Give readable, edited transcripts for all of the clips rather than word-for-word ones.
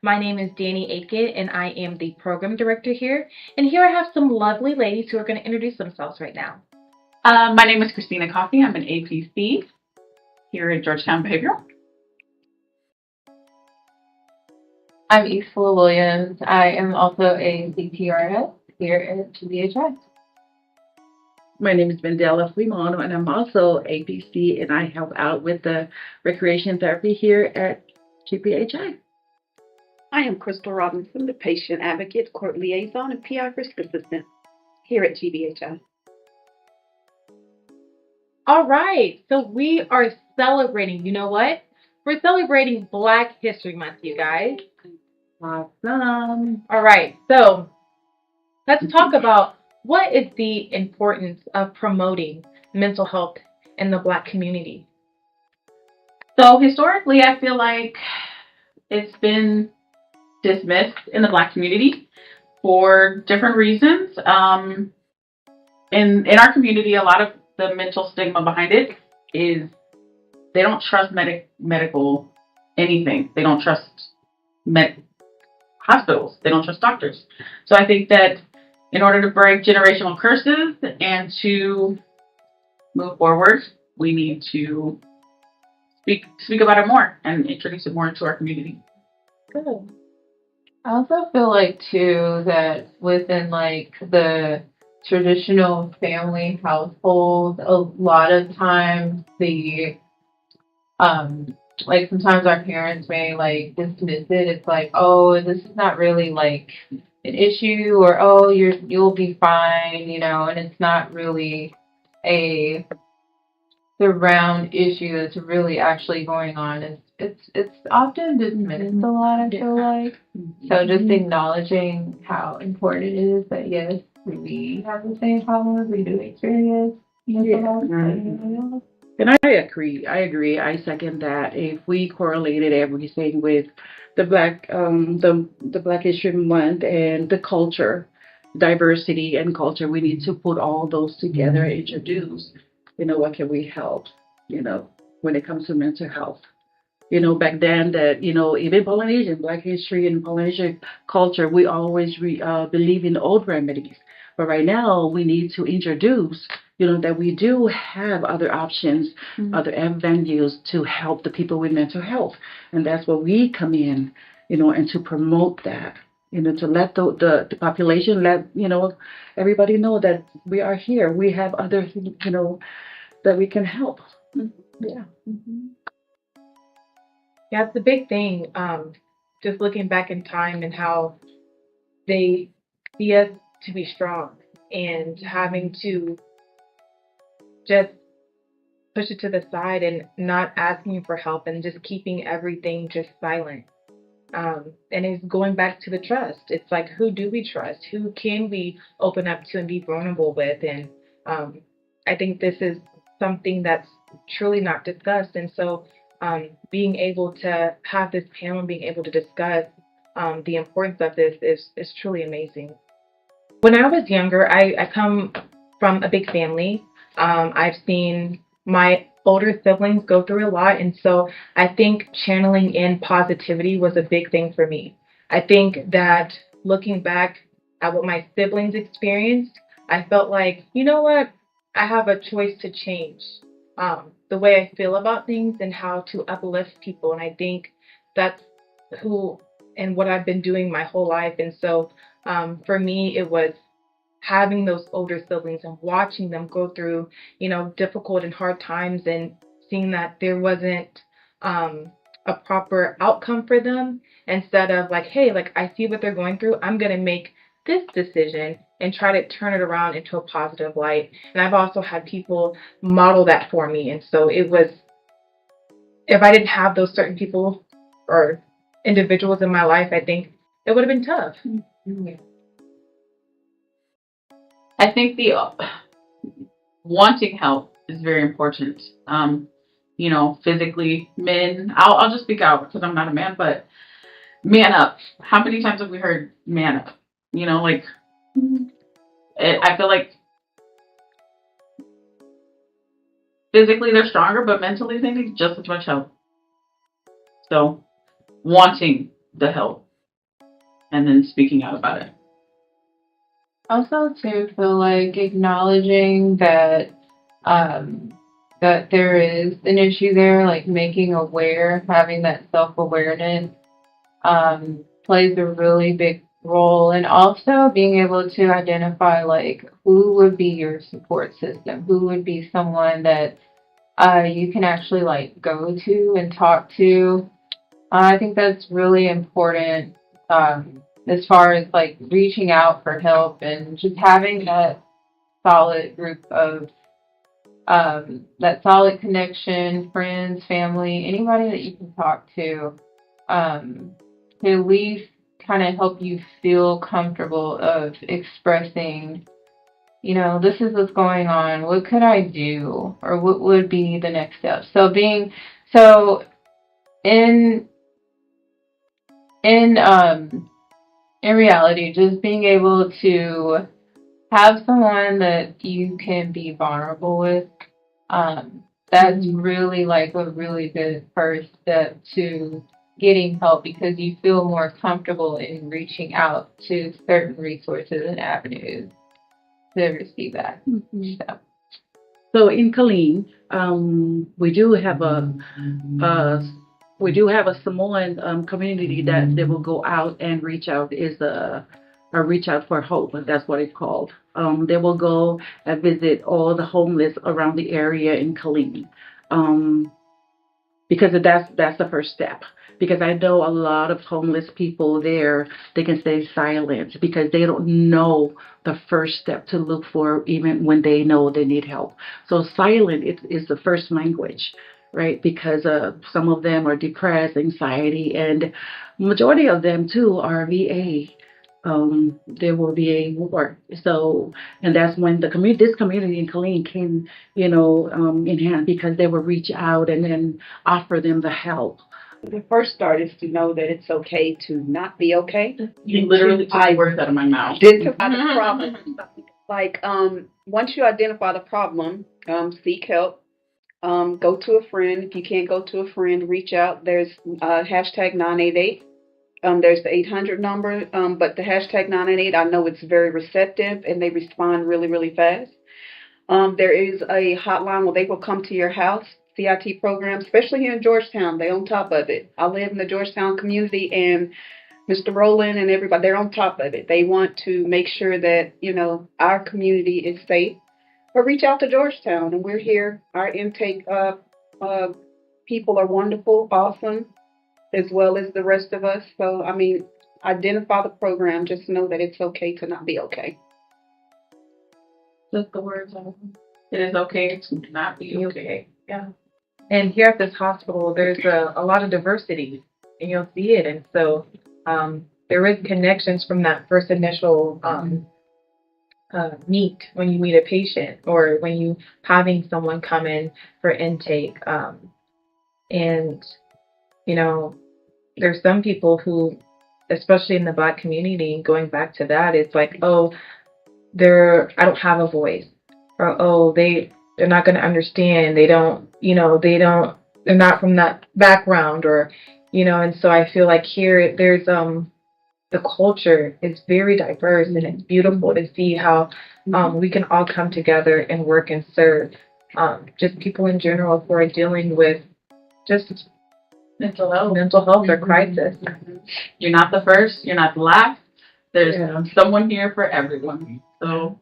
My name is Danny Aiken, and I am the program director here. And here I have some lovely ladies who are going to introduce themselves right now. My name is Christina Coffey. I'm an APC here at Georgetown Behavioral. I'm Isla Williams. I am also a CPRS here at GBHI. My name is Mandela Fuimano, and I'm also APC, and I help out with the recreation therapy here at GBHI. I am Crystal Robinson, the patient advocate, court liaison, and PI risk assistant here at GBHI. All right, so we are celebrating, you know what? We're celebrating Black History Month, you guys. Awesome. All right, so let's talk about what is the importance of promoting mental health in the Black community. So historically, I feel like it's been dismissed in the Black community for different reasons. In our community, a lot of the mental stigma behind it is they don't trust medical anything. They don't trust hospitals. They don't trust doctors. So I think that in order to break generational curses and to move forward, we need to speak about it more and introduce it more into our community. Good. I also feel like too that within like the traditional family household, a lot of times the like sometimes our parents may like dismiss it. It's like, oh, this is not really like an issue, or oh, you'll be fine, and it's not really a surround issue that's really actually going on. It's often dismissed a lot, I feel like. So just acknowledging how important it is that yes, we have the same problems, we do experience mental health, but anybody else. And I agree. I second that. If we correlated everything with the Black History Month and the culture, diversity and culture, we need to put all those together and introduce. What can we help? When it comes to mental health. Back then that even Polynesian Black history and Polynesian culture, we always believe in old remedies. But right now, we need to introduce, that we do have other options, other avenues to help the people with mental health, and that's where we come in, and to promote that, to let the population, let everybody know that we are here. We have other, that we can help. Yeah. Mm-hmm. Yeah, it's a big thing. Just looking back in time and how they see us to be strong and having to just push it to the side and not asking for help and just keeping everything just silent. And it's going back to the trust. It's like, who do we trust? Who can we open up to and be vulnerable with? And I think this is something that's truly not discussed. And so being able to have this panel and being able to discuss the importance of this is truly amazing. When I was younger, I come from a big family. I've seen my older siblings go through a lot, and so I think channeling in positivity was a big thing for me. I think that looking back at what my siblings experienced, I felt like, you know what, I have a choice to change the way I feel about things and how to uplift people, and I think that's who and what I've been doing my whole life. And so for me, it was having those older siblings and watching them go through, difficult and hard times and seeing that there wasn't a proper outcome for them, instead of like, hey, like I see what they're going through. I'm going to make this decision and try to turn it around into a positive light. And I've also had people model that for me. And so it was, if I didn't have those certain people or individuals in my life, I think it would have been tough. Mm-hmm. I think the wanting help is very important. Physically, men, I'll just speak out because I'm not a man, but man up. How many times have we heard man up? I feel like physically they're stronger, but mentally they need just as much help. So wanting the help and then speaking out about it. Also, too, feel like acknowledging that that there is an issue there, like making aware, having that self-awareness plays a really big role, and also being able to identify like who would be your support system, who would be someone that you can actually like go to and talk to. I think that's really important as far as like reaching out for help and just having that solid group of that solid connection, friends, family, anybody that you can talk to at least kind of help you feel comfortable of expressing, you know, this is what's going on. What could I do, or what would be the next step? So in in um in reality, just being able to have someone that you can be vulnerable with, that's really like a really good first step to getting help because you feel more comfortable in reaching out to certain resources and avenues to receive that. So, So in Killeen, we do have a Samoan community that they will go out and reach out is a reach out for hope. That's what it's called. They will go and visit all the homeless around the area in Killeen. Because that's the first step. Because I know a lot of homeless people there, they can stay silent because they don't know the first step to look for even when they know they need help. So silent is the first language, right? Because some of them are depressed, anxiety, and majority of them too are VA. There will be a war. So, and that's when this community in Killeen came, in hand because they will reach out and then offer them the help. The first start is to know that it's okay to not be okay. You literally took the words out of my mouth. Identify the problem. Like, once you identify the problem, seek help. Go to a friend. If you can't go to a friend, reach out. There's hashtag 988. There's the 800 number, but the hashtag 988, I know it's very receptive and they respond really, really fast. There is a hotline where they will come to your house, CIT program, especially here in Georgetown. They're on top of it. I live in the Georgetown community, and Mr. Rowland and everybody, they're on top of it. They want to make sure that, our community is safe. But reach out to Georgetown, and we're here. Our intake people are wonderful, awesome, as well as the rest of us. So, identify the program. Just know that it's okay to not be okay. Just the words out. It is okay to not be okay. Yeah. And here at this hospital, there's a lot of diversity, and you'll see it. And so there is connections from that first initial meet when you meet a patient or when you having someone come in for intake. And, there's some people who, especially in the Black community, going back to that, it's like, oh, I don't have a voice, or they're not going to understand. They don't, they're not from that background, or, and so I feel like here there's the culture is very diverse, and it's beautiful to see how we can all come together and work and serve just people in general who are dealing with just mental health or crisis. You're not the first, you're not the last. There's someone here for everyone. So,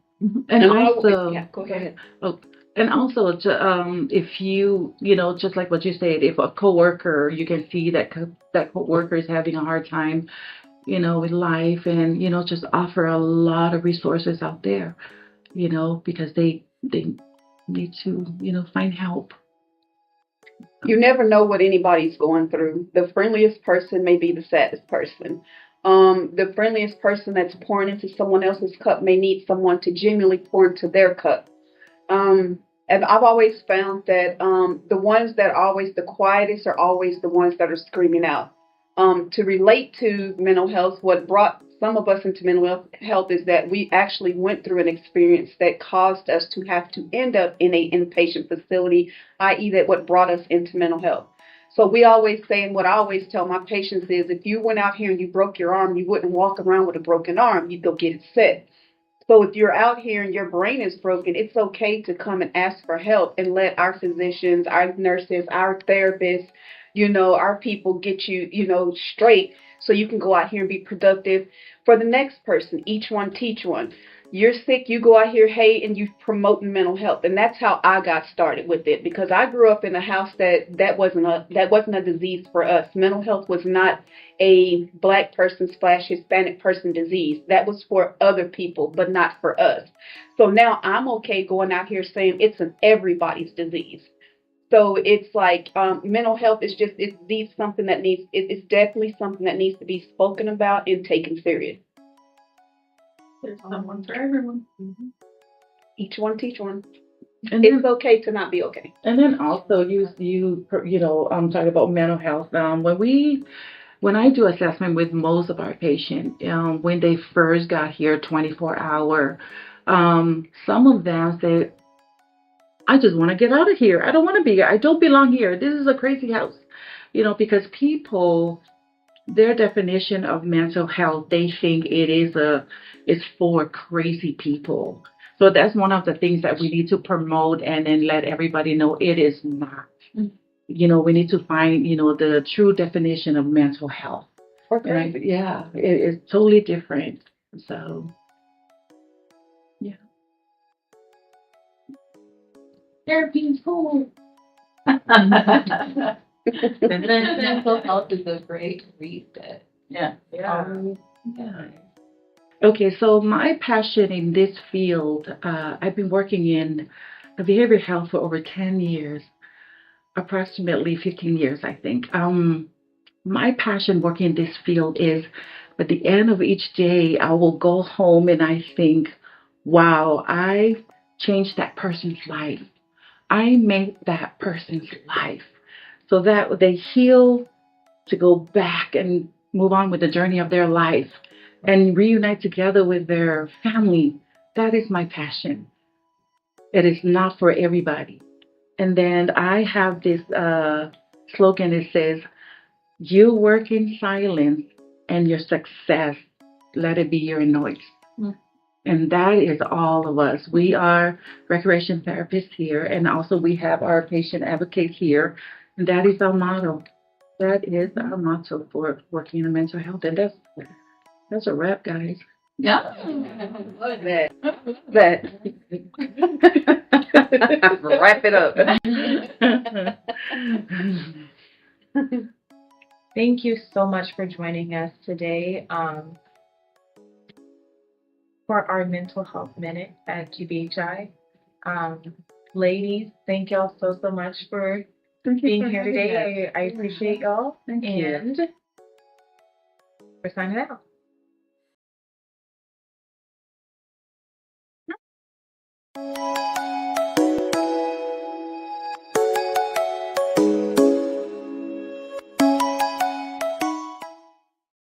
and also, go ahead. Oh, and also, if you, just like what you said, if a coworker, you can see that that coworker is having a hard time, with life, and just offer a lot of resources out there, because they need to, find help. You never know what anybody's going through. The friendliest person may be the saddest person. The friendliest person that's pouring into someone else's cup may need someone to genuinely pour into their cup. And I've always found that the ones that are always the quietest are always the ones that are screaming out. To relate to mental health, what brought some of us into mental health is that we actually went through an experience that caused us to have to end up in an inpatient facility, i.e. that what brought us into mental health. So we always say, and what I always tell my patients is, if you went out here and you broke your arm, you wouldn't walk around with a broken arm. You'd go get it set. So if you're out here and your brain is broken, it's okay to come and ask for help and let our physicians, our nurses, our therapists, our people get you, straight so you can go out here and be productive for the next person. Each one teach one. You're sick, you go out here, hey, and you promoting mental health. And that's how I got started with it, because I grew up in a house that wasn't a disease for us. Mental health was not a black person / Hispanic person disease. That was for other people, but not for us. So now I'm okay going out here saying it's an everybody's disease. So it's like mental health is just it's something that it's definitely something that needs to be spoken about and taken serious. There's someone for everyone. Each one teach one. And It's then, okay to not be okay. and then also you talk about mental health. When I do assessment with most of our patients, when they first got here, 24-hour, some of them say, I just want to get out of here. I don't want to be here. I don't belong here. This is a crazy house. Because people, their definition of mental health, they think it's for crazy people. So that's one of the things that we need to promote and then let everybody know it is not. We need to find, the true definition of mental health. And it's totally different. So, yeah. Therapy is cool. Mental health is a great reset. Yeah. Yeah. Okay, so my passion in this field, I've been working in behavioral health for over 10 years, approximately 15 years, I think. My passion working in this field is at the end of each day, I will go home and I think, wow, I changed that person's life. I made that person's life so that they heal to go back and move on with the journey of their life and reunite together with their family. That is my passion. It is not for everybody. And then I have this slogan that says, you work in silence and your success, let it be your noise. And that is all of us. We are recreation therapists here, and also we have our patient advocates here. And that is our motto. That is our motto for working in mental health. And that's a wrap, guys. Yeah. Love that. Wrap it up. Thank you so much for joining us today for our mental health minute at GBHI. Ladies, thank y'all so much for being here today. I appreciate y'all. Thank you. And we're signing out.